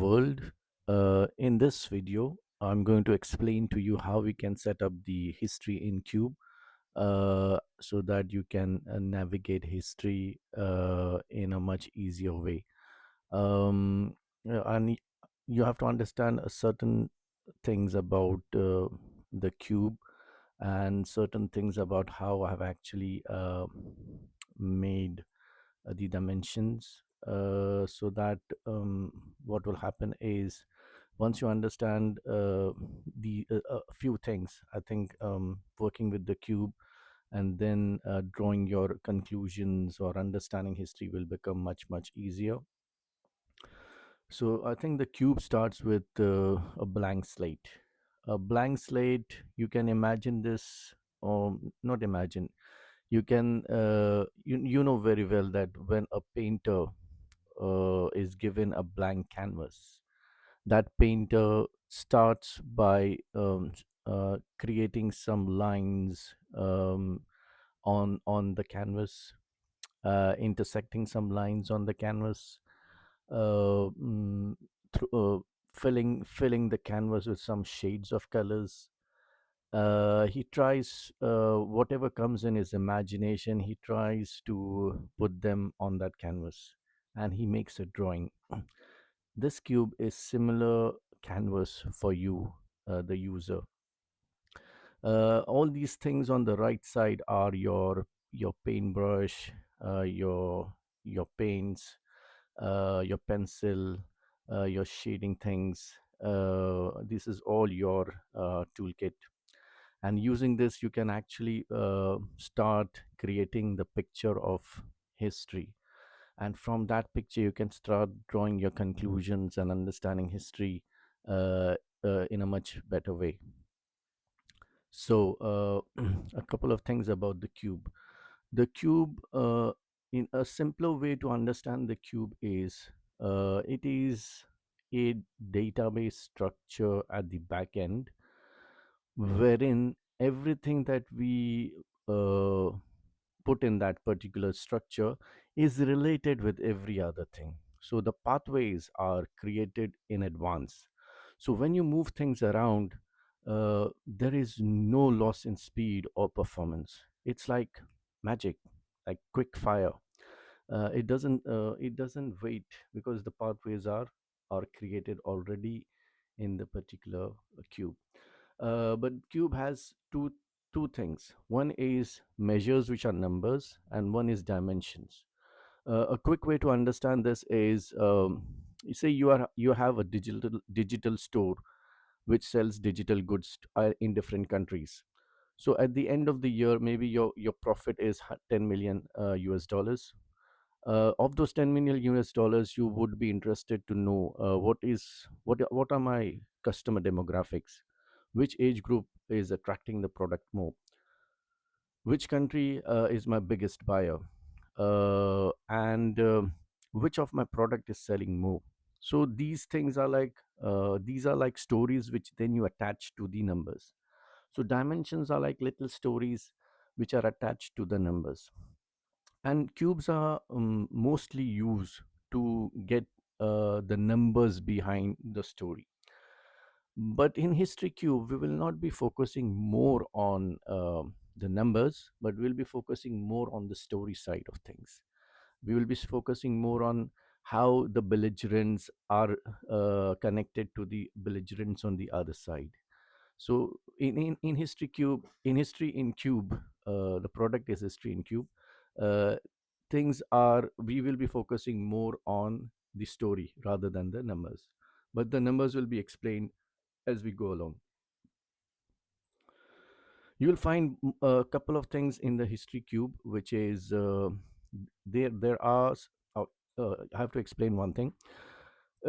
world. In this video, I'm going to explain to you how we can set up the history in Cube so that you can navigate history in a much easier way. And you have to understand certain things about the cube and certain things about how I've actually made the dimensions so that what will happen is once you understand the a few things, I think working with the cube and then drawing your conclusions or understanding history will become much easier. So I think the cube starts with a blank slate. A blank slate, you can imagine this, or not imagine, you can you know very well that when a painter is given a blank canvas, that painter starts by creating some lines on the canvas, intersecting some lines on the canvas, uh, mm, through, filling the canvas with some shades of colors. He tries whatever comes in his imagination, he tries to put them on that canvas, and he makes a drawing. This cube is similar canvas for you, the user. All these things on the right side are your paintbrush, your paints, your pencil, your shading things. This is all your toolkit, and using this you can actually start creating the picture of history, and from that picture you can start drawing your conclusions and understanding history uh, in a much better way. So a couple of things about the cube. The cube, in a simpler way to understand the cube, is it is a database structure at the back end, wherein everything that we uh, put in that particular structure is related with every other thing. So the pathways are created in advance. So when you move things around, there is no loss in speed or performance. It's like magic, like quick fire. It doesn't wait because the pathways are created already in the particular cube. But cube has two things. One is measures, which are numbers, and one is dimensions. A quick way to understand this is, you say you have a digital store which sells digital goods in different countries. So at the end of the year, maybe your profit is 10 million US dollars. Of those 10 million US dollars, you would be interested to know what are my customer demographics, which age group is attracting the product more, which country is my biggest buyer, and which of my product is selling more. So these are like stories which then you attach to the numbers. So dimensions are like little stories which are attached to the numbers, and cubes are mostly used to get the numbers behind the story. But in history cube we will not be focusing more on the numbers, but we'll be focusing more on the story side of things. We will be focusing more on how the belligerents are connected to the belligerents on the other side. So in history cube, in history in cube, the product is history in cube. uh, Things are, we will be focusing more on the story rather than the numbers, but the numbers will be explained as we go along. You will find a couple of things in the history cube, which is there are I have to explain one thing.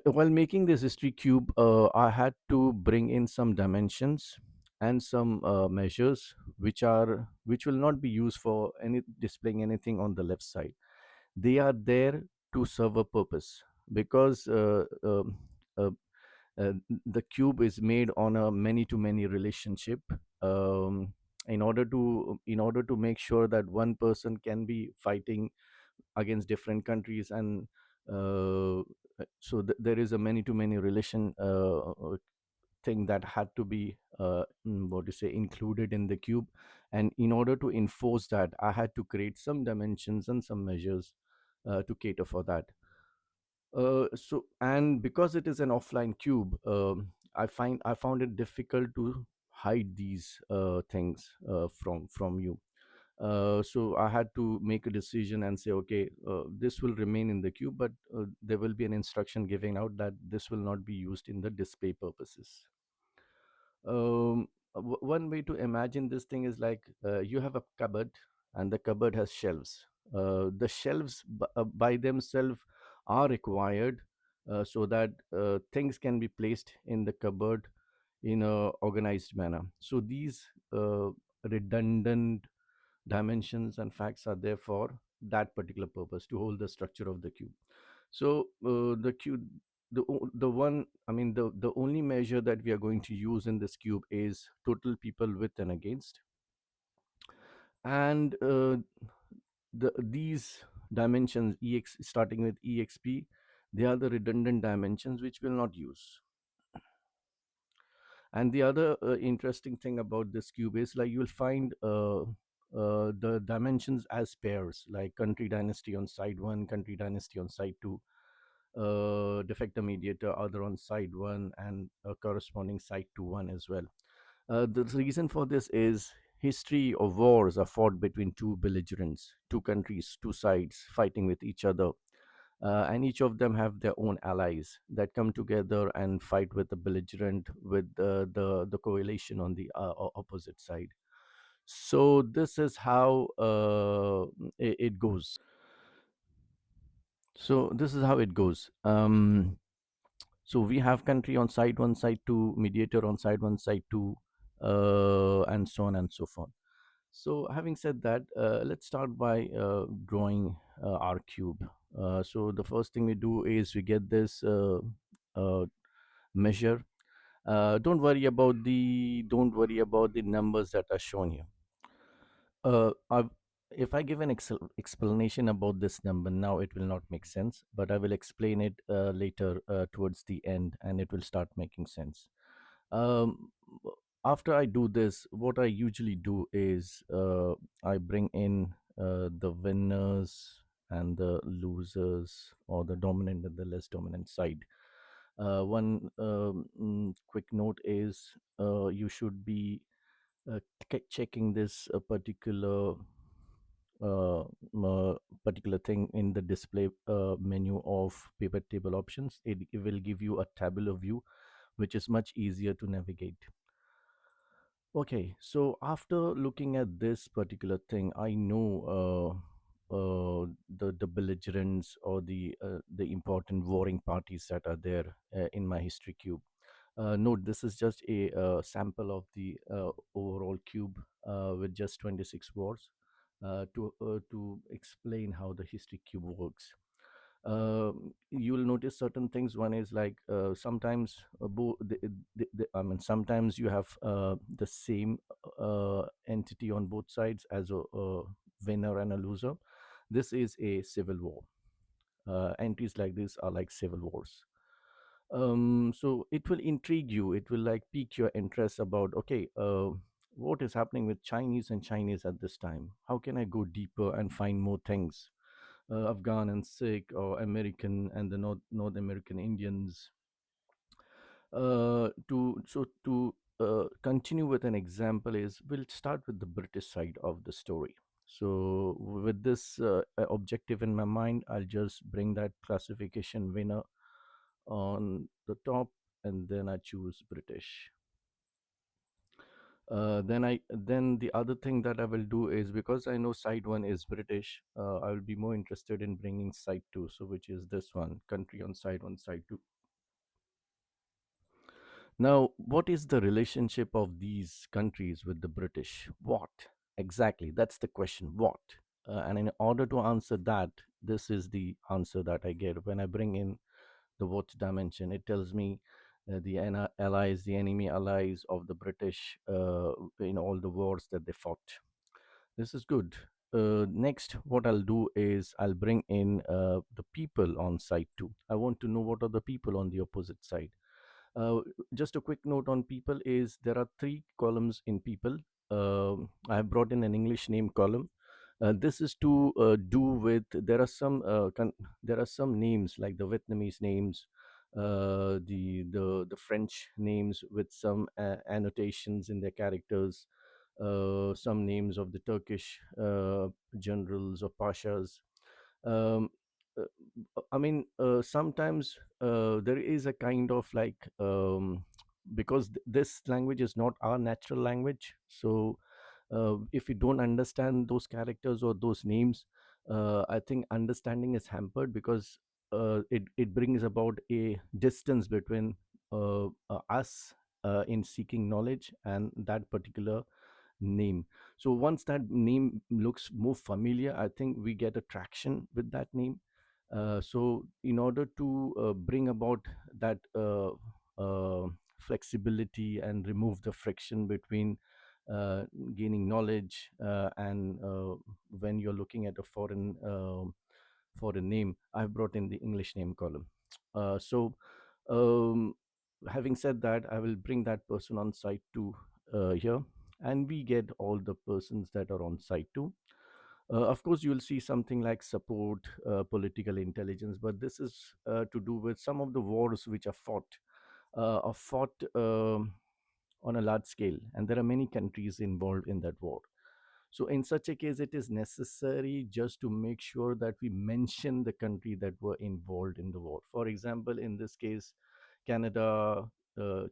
While making this history cube, I had to bring in some dimensions and some measures which will not be used for any displaying anything on the left side. They are there to serve a purpose, because uh, the cube is made on a many to many relationship, um, in order to make sure that one person can be fighting against different countries, and there is a many to many relation thing that had to be what to say included in the cube, and in order to enforce that I had to create some dimensions and some measures to cater for that. And because it is an offline cube, I found it difficult to hide these things from you. So I had to make a decision and say, okay, this will remain in the cube, but there will be an instruction giving out that this will not be used in the display purposes. One way to imagine this thing is like you have a cupboard, and the cupboard has shelves. The shelves by themselves are required so that things can be placed in the cupboard in a organized manner. So these redundant dimensions and facts are there for that particular purpose, to hold the structure of the cube. So the cube, the one, I mean, the only measure that we are going to use in this cube is total people with and against, and these dimensions ex starting with exp, they are the redundant dimensions which will not use. And the other interesting thing about this cube is like you'll find the dimensions as pairs, like country dynasty on side one, country dynasty on side two, defector mediator other on side one, and a corresponding side to one as well. The reason for this is history of wars are fought between two belligerents, two countries, two sides fighting with each other, and each of them have their own allies that come together and fight with the belligerent, with the coalition on the opposite side. So this is how it goes. So this is how it goes. So we have country on side one, side two, mediator on side one, side two, and so on and so forth. So having said that, let's start by drawing our cube. So the first thing we do is we get this uh, measure. Don't worry about the numbers that are shown here. I've, if I give an explanation about this number now, it will not make sense, but I will explain it later towards the end, and it will start making sense. Um, After I do this, what I usually do is I bring in the winners and the losers, or the dominant and the less dominant side. One quick note is you should be uh, checking this uh, particular thing in the display menu of pivot table options. It will give you a tabular view, which is much easier to navigate. Okay, so after looking at this particular thing, I know the belligerents, or the important warring parties that are there in my history cube. Note, this is just a sample of the overall cube with just 26 wars to explain how the history cube works. You'll notice certain things. One is like sometimes I mean, sometimes you have the same entity on both sides as a winner and a loser. This is a civil war. Entries like this are like civil wars. So it will intrigue you, it will like pique your interest about, okay, what is happening with Chinese at this time, how can I go deeper and find more things, Afghan and Sikh, or American and the North American Indians. To continue with an example is, we'll start with the British side of the story. So with this objective in my mind, I'll just bring that classification winner on the top, and then I choose British. Then the other thing that I will do is, because I know side one is British, I will be more interested in bringing side two, so which is this one, country on side one, side two. Now, what is the relationship of these countries with the British? What exactly? That's the question. What? And in order to answer that, this is the answer that I get when I bring in the what dimension. It tells me the allies, the enemy allies of the British in all the wars that they fought. This is good. next, what I'll do is I'll bring in the people on side two. I want to know what are the people on the opposite side. uh, just a quick note on people is there are three columns in people. I have brought in an English name column. This is to do with there are some names like the Vietnamese names, the French names with some annotations in their characters, some names of the Turkish generals or pashas. um, uh, I mean, sometimes there is a kind of like because this language is not our natural language, so if we don't understand those characters or those names, I think understanding is hampered because it brings about a distance between us in seeking knowledge and that particular name. So once that name looks more familiar, I think we get attraction with that name. So in order to bring about that flexibility and remove the friction between uh, gaining knowledge and when you're looking at a foreign name, I've brought in the English name column. So um, having said that, I will bring that person on site to here, and we get all the persons that are on site too. Of course, you'll see something like support, political intelligence, but this is to do with some of the wars which are fought on a large scale, and there are many countries involved in that war. So, in such a case, it is necessary just to make sure that we mention the country that were involved in the war. For example, in this case, Canada,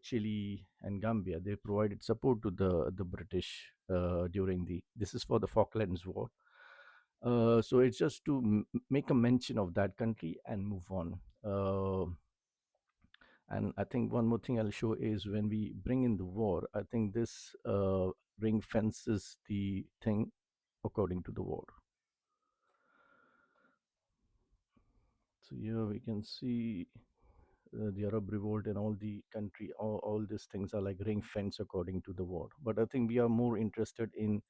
Chile, and Gambia, they provided support to the British during the. This is for the Falklands War. So it's just to make a mention of that country and move on. And I think one more thing I'll show is when we bring in the war, I think this ring fences the thing according to the war. So here we can see the Arab revolt and all the country, all these things are like ring fence according to the war. But I think we are more interested in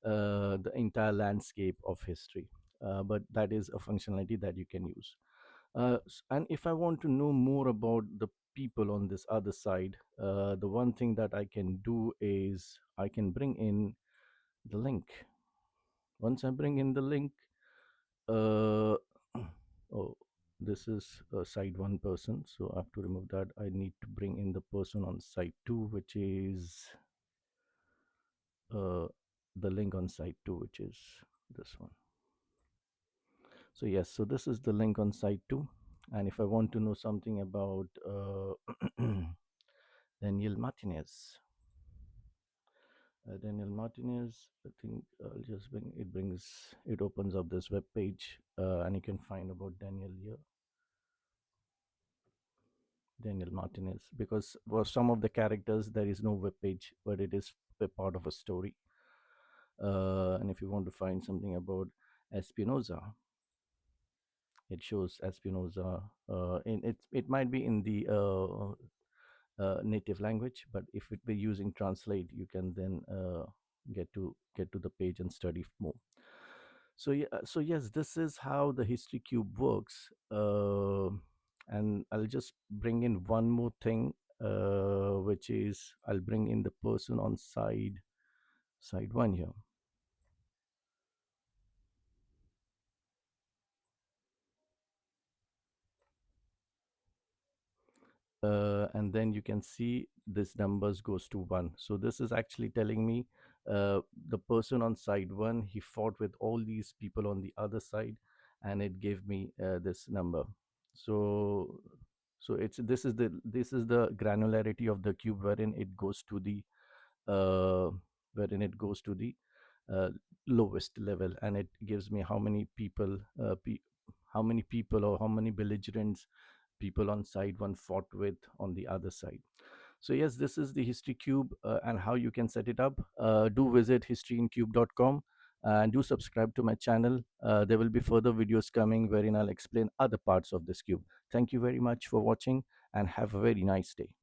the entire landscape of history. But that is a functionality that you can use. And if I want to know more about the people on this other side, the one thing that I can do is I can bring in the link. Once I bring in the link, uh, oh, this is side one person, so I have to remove that. I need to bring in the person on side two, which is uh, the link on side two, which is this one. So yes, so this is the link on site too. And if I want to know something about Daniel Martinez, I think I'll just it opens up this web page, and you can find about Daniel here, Daniel Martinez, because for some of the characters there is no web page, but it is a part of a story. And if you want to find something about Espinoza, it shows Espinoza. It might be in the native language, but if it be using translate, you can then get to the page and study more. So yeah, so yes, this is how the history cube works. And I'll just bring in one more thing, which is I'll bring in the person on side one here. And then you can see this numbers goes to 1. So this is actually telling me the person on side 1, he fought with all these people on the other side, and it gave me this number. So it's this is the granularity of the cube wherein it goes to the uh, uh, lowest level, and it gives me how many people or how many belligerents people on side one fought with on the other side. So yes, this is the history cube, and how you can set it up. Do visit HistoryInCube.com and do subscribe to my channel. There will be further videos coming wherein I'll explain other parts of this cube. Thank you very much for watching, and have a very nice day.